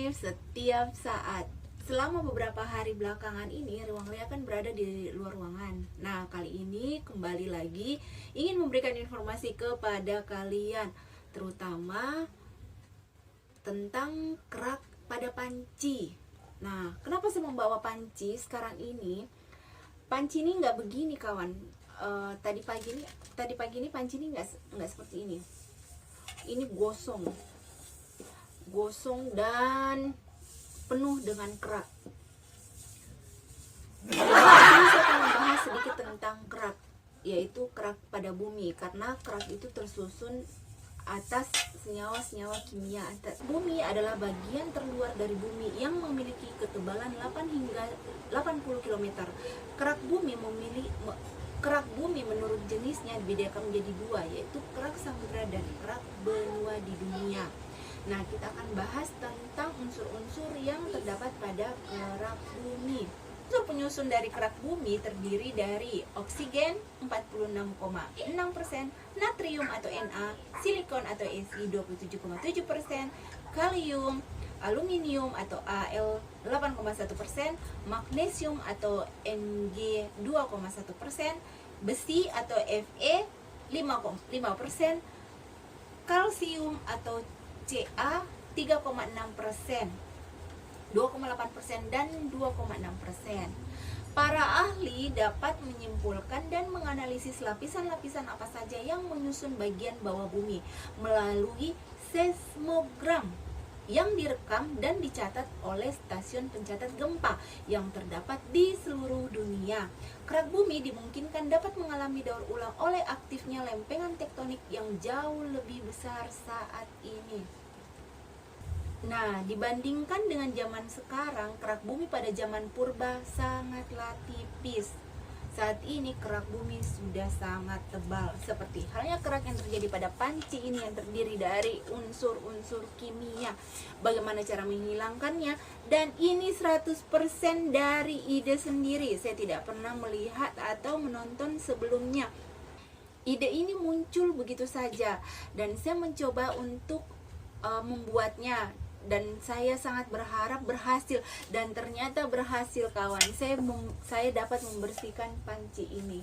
positif setiap saat. Selama beberapa hari belakangan ini, Ruang Lia kan berada di luar ruangan. Nah, kali ini kembali lagi ingin memberikan informasi kepada kalian, terutama tentang kerak pada panci. Nah, kenapa saya membawa panci sekarang ini? Panci ini nggak begini, kawan. Tadi pagi ini panci ini nggak seperti ini. Ini gosong dan penuh dengan kerak. Ini saya akan membahas sedikit tentang kerak, yaitu kerak pada bumi, karena kerak itu tersusun atas senyawa-senyawa kimia. Bumi adalah bagian terluar dari bumi yang memiliki ketebalan 8 hingga 80 km. Kerak bumi menurut jenisnya dibedakan menjadi dua, yaitu kerak samudra dan kerak benua di dunia. Nah, kita akan bahas tentang unsur-unsur yang terdapat pada kerak bumi. Unsur penyusun dari kerak bumi terdiri dari oksigen 46,6%, natrium atau Na, silikon atau Si 27,7%, kalium, aluminium atau Al 8,1%, magnesium atau Mg 2,1%, besi atau Fe 5,5%, kalsium atau Ca 3,6%, 2,8% dan 2,6%. Para ahli dapat menyimpulkan dan menganalisis lapisan-lapisan apa saja yang menyusun bagian bawah bumi melalui seismogram yang direkam dan dicatat oleh stasiun pencatat gempa yang terdapat di seluruh dunia. Kerak bumi dimungkinkan dapat mengalami daur ulang oleh aktifnya lempengan tektonik yang jauh lebih besar saat ini. Nah, dibandingkan dengan zaman sekarang, kerak bumi pada zaman purba sangatlah tipis. Saat ini kerak bumi sudah sangat tebal, seperti halnya kerak yang terjadi pada panci ini yang terdiri dari unsur-unsur kimia. Bagaimana cara menghilangkannya? Dan ini 100% dari ide sendiri. Saya tidak pernah melihat atau menonton sebelumnya. Ide ini muncul begitu saja dan saya mencoba untuk membuatnya. Dan saya sangat berharap berhasil, dan ternyata berhasil, kawan. Saya dapat membersihkan panci ini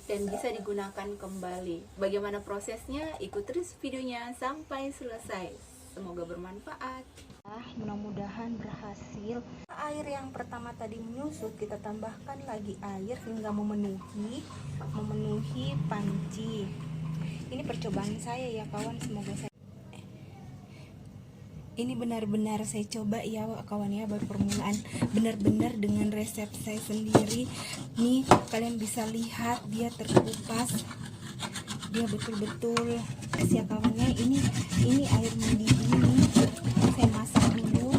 dan bisa digunakan kembali. Bagaimana prosesnya? Ikut terus videonya sampai selesai. Semoga bermanfaat. Mudah-mudahan berhasil. Air yang pertama tadi menyusut, kita tambahkan lagi air hingga memenuhi panci. Ini percobaan saya ya, kawan. Semoga ini benar-benar saya coba ya, kawan ya, baru permulaan, benar-benar dengan resep saya sendiri. Nih, kalian bisa lihat dia terkupas, dia betul-betul ya, kawannya. Ini air mendidih ini saya masak dulu.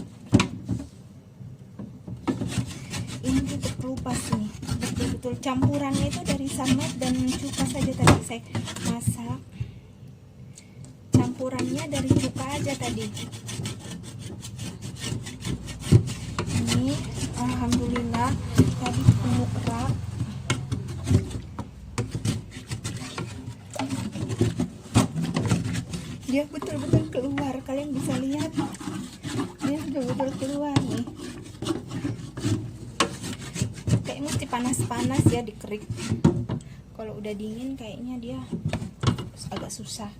Ini tuh terkelupas nih, betul-betul campurannya itu dari santan dan cuka saja tadi saya masak. Campurannya dari cuka aja tadi. Ini alhamdulillah tadi penuh kerak. Dia betul-betul keluar, kalian bisa lihat. Dia betul-betul keluar nih. Kayak mesti panas-panas ya, dikerik. Kalau udah dingin kayaknya dia agak susah.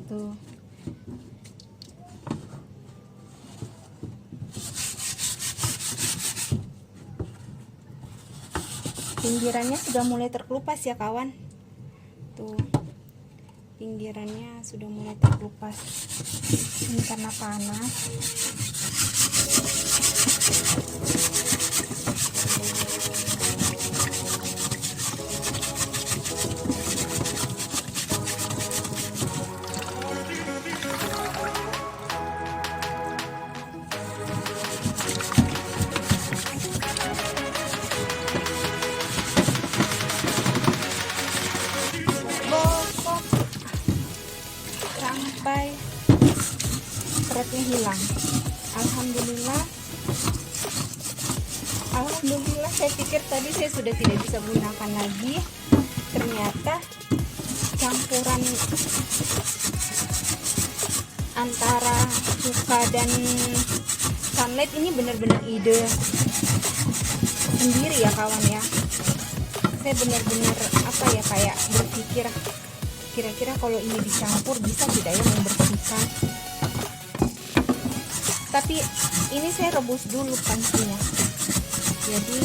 Tuh. Pinggirannya sudah mulai terkelupas ya, kawan. Tuh. Pinggirannya sudah mulai terkelupas. Ini karena panas. Sampai keraknya hilang. Alhamdulillah Alhamdulillah, saya pikir tadi saya sudah tidak bisa gunakan lagi. Ternyata campuran antara cuka dan sunlight ini benar-benar ide sendiri ya kawan ya. Saya benar-benar apa ya, kayak berpikir kira-kira kalau ini dicampur bisa tidak ya membersihkan. Tapi ini saya rebus dulu pancinya. Jadi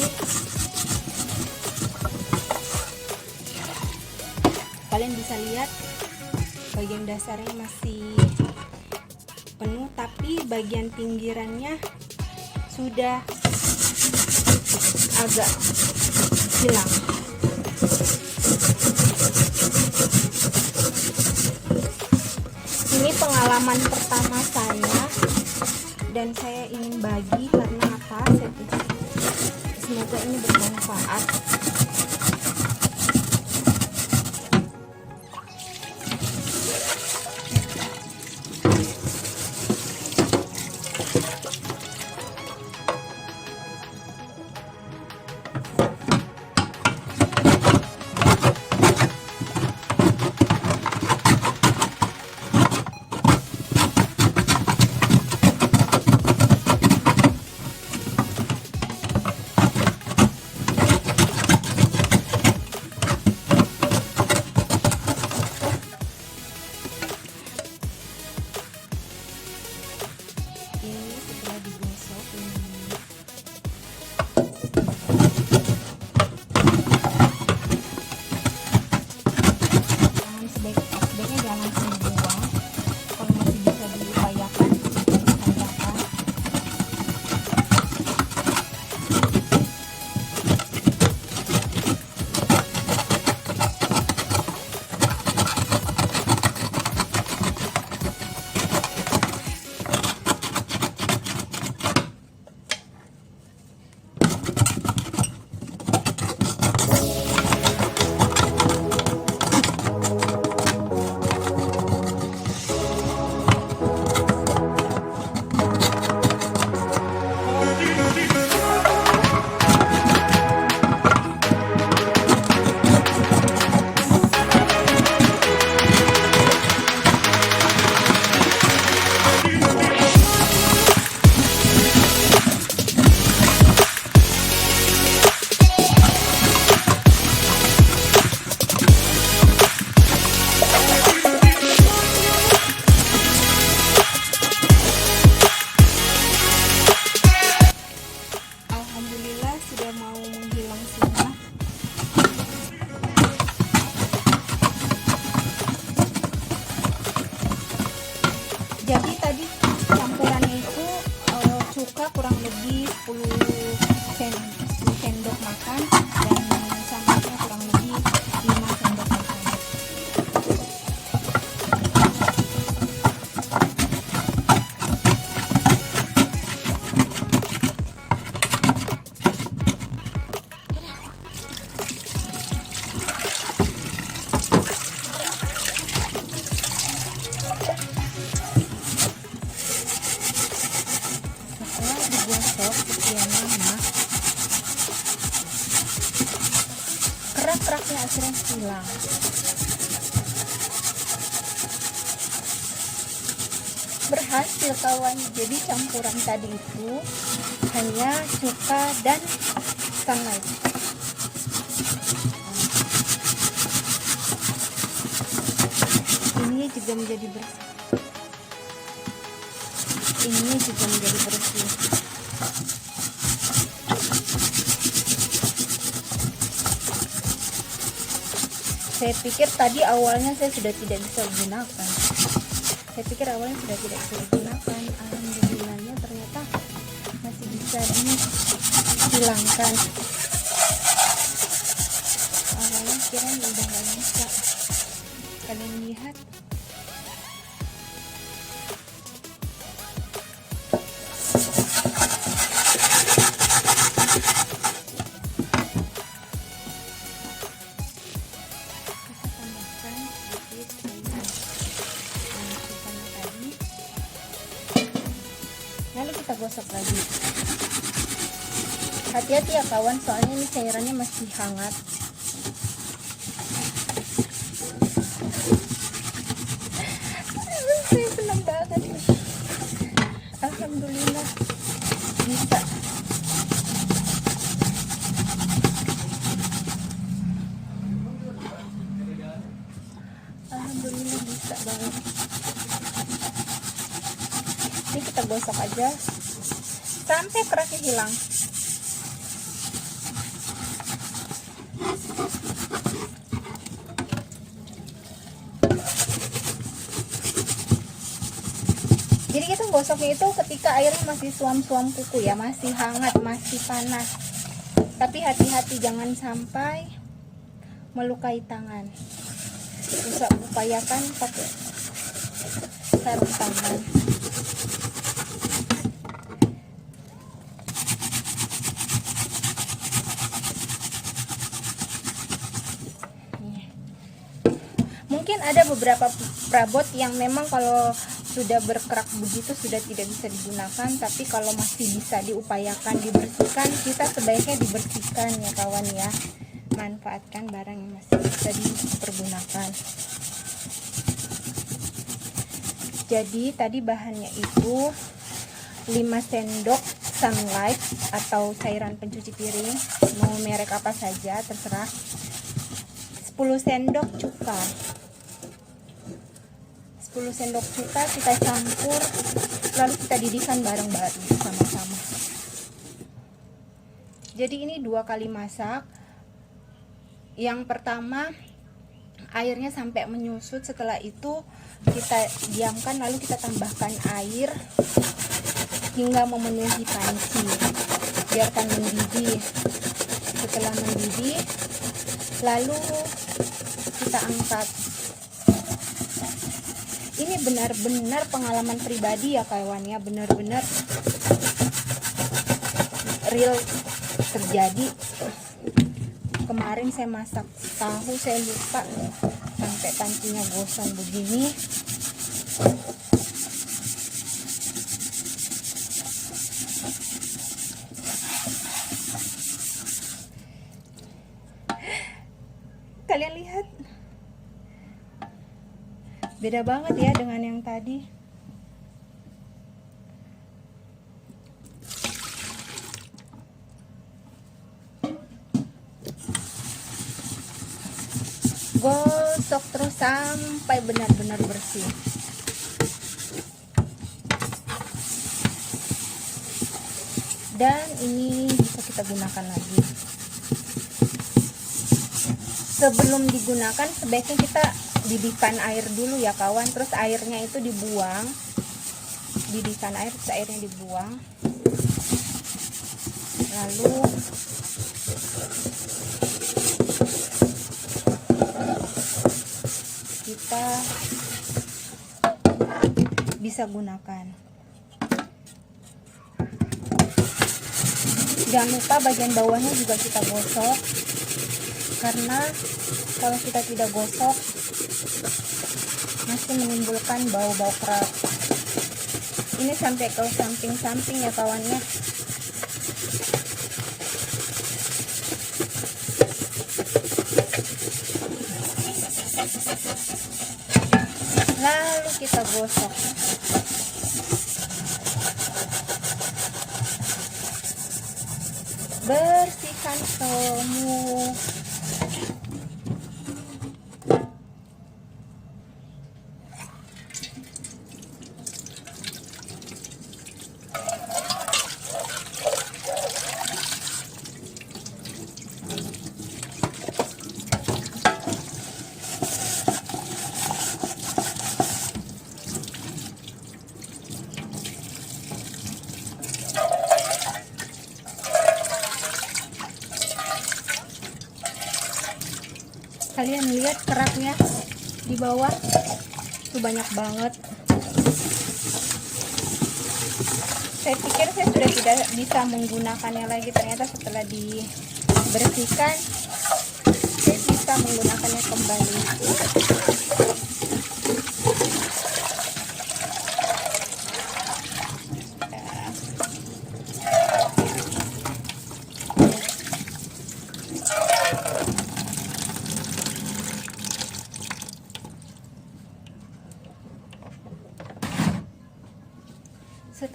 kalian bisa lihat bagian dasarnya masih penuh, tapi bagian pinggirannya sudah agak hilang. Ini pengalaman pertama saya dan saya ingin bagi karena apa? Semoga ini bermanfaat. Jadi tadi campurannya itu cuka kurang lebih 10 sendok makan dan santannya kurang lebih 5 sendok makan. Digosok sekian lama, kerak-keraknya akhirnya hilang. Berhasil kawan, jadi campuran tadi itu hanya cuka dan sunlight. Ini juga menjadi bersih. Ini juga menjadi bersih. Saya pikir tadi awalnya saya sudah tidak bisa gunakan. Saya pikir awalnya sudah tidak bisa digunakan. Alhamdulillahnya ternyata masih bisa dihilangkan. Awalnya kirain udah nggak bisa. Kalian lihat. Lalu kita gosok lagi. Hati-hati ya kawan, soalnya ini cairannya masih hangat. Saya senang banget nih. Alhamdulillah bisa. Alhamdulillah bisa banget. Ini kita gosok aja sampai keraknya hilang. Jadi kita gosoknya itu ketika airnya masih suam-suam kuku ya, masih hangat, masih panas. Tapi hati-hati jangan sampai melukai tangan. Upayakan pakai sarung tangan. Mungkin ada beberapa perabot yang memang kalau sudah berkerak begitu sudah tidak bisa digunakan, tapi kalau masih bisa diupayakan dibersihkan, kita sebaiknya dibersihkan ya kawan ya. Manfaatkan barang yang masih bisa dipergunakan. Jadi tadi bahannya itu 5 sendok Sunlight atau cairan pencuci piring, mau merek apa saja terserah. 10 sendok cuka. 10 sendok cuka kita campur, lalu kita didihkan bareng-bareng sama-sama. Jadi ini 2 kali masak. Yang pertama airnya sampai menyusut, setelah itu kita diamkan, lalu kita tambahkan air hingga memenuhi panci. Biarkan mendidih. Setelah mendidih, lalu kita angkat. Ini benar-benar pengalaman pribadi ya kawan ya, benar-benar real terjadi. Kemarin saya masak tahu, saya lupa sampai pancinya gosong begini. Kalian lihat, beda banget ya dengan yang tadi. Gosok terus sampai benar-benar bersih. Dan ini bisa kita gunakan lagi. Sebelum digunakan sebaiknya kita didihkan air dulu ya kawan, terus airnya itu dibuang. Didihkan air, terus airnya dibuang. Lalu kita bisa gunakan. Jangan lupa bagian bawahnya juga kita gosok, karena kalau kita tidak gosok masih menimbulkan bau-bau kerak. Ini sampai ke samping-samping ya kawannya. Lalu kita gosok. Bersihkan semua. Kalian lihat keraknya di bawah itu banyak banget. Saya pikir saya sudah tidak bisa menggunakannya lagi, ternyata setelah dibersihkan saya bisa menggunakannya kembali.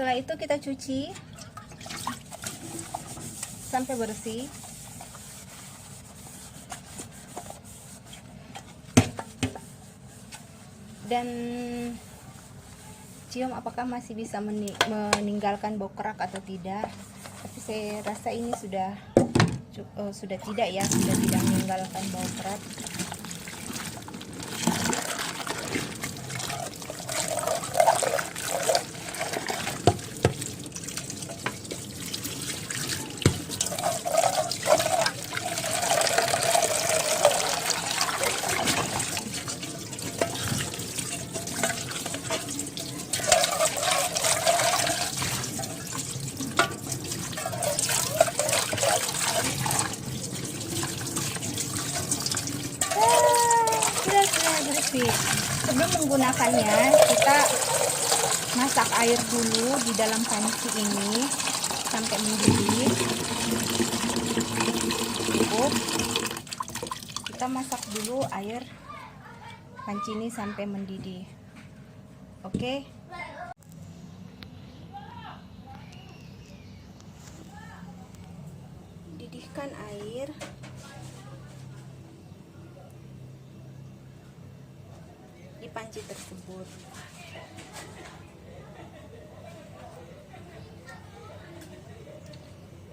Setelah itu kita cuci sampai bersih. Dan cium apakah masih bisa meninggalkan bau kerak atau tidak. Tapi saya rasa ini sudah tidak ya, sudah tidak meninggalkan bau kerak. Sudah bersih. Sebelum menggunakannya, kita masak air dulu di dalam panci ini sampai mendidih. Cukup. Kita masak dulu air panci ini sampai mendidih. Oke. Didihkan air. Di panci tersebut.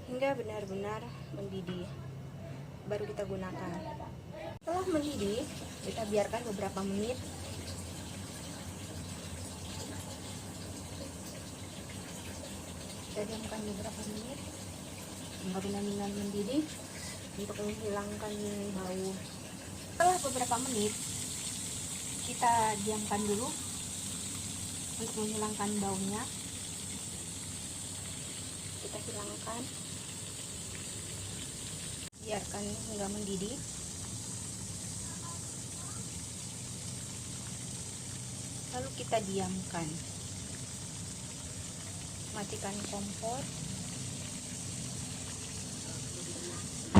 Hingga benar-benar mendidih. Baru kita gunakan. Setelah mendidih, kita biarkan beberapa menit. Kita diamkan beberapa menit hingga benar-benar mendidih untuk menghilangkan bau. Setelah beberapa menit, kita diamkan dulu untuk menghilangkan baunya. Kita hilangkan, biarkan hingga mendidih. Lalu kita diamkan, matikan kompor.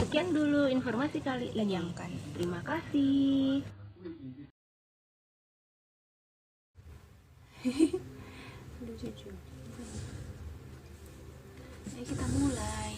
Sekian dulu informasi kali ini. Diamkan. Terima kasih. Lucu. Ayo kita mulai.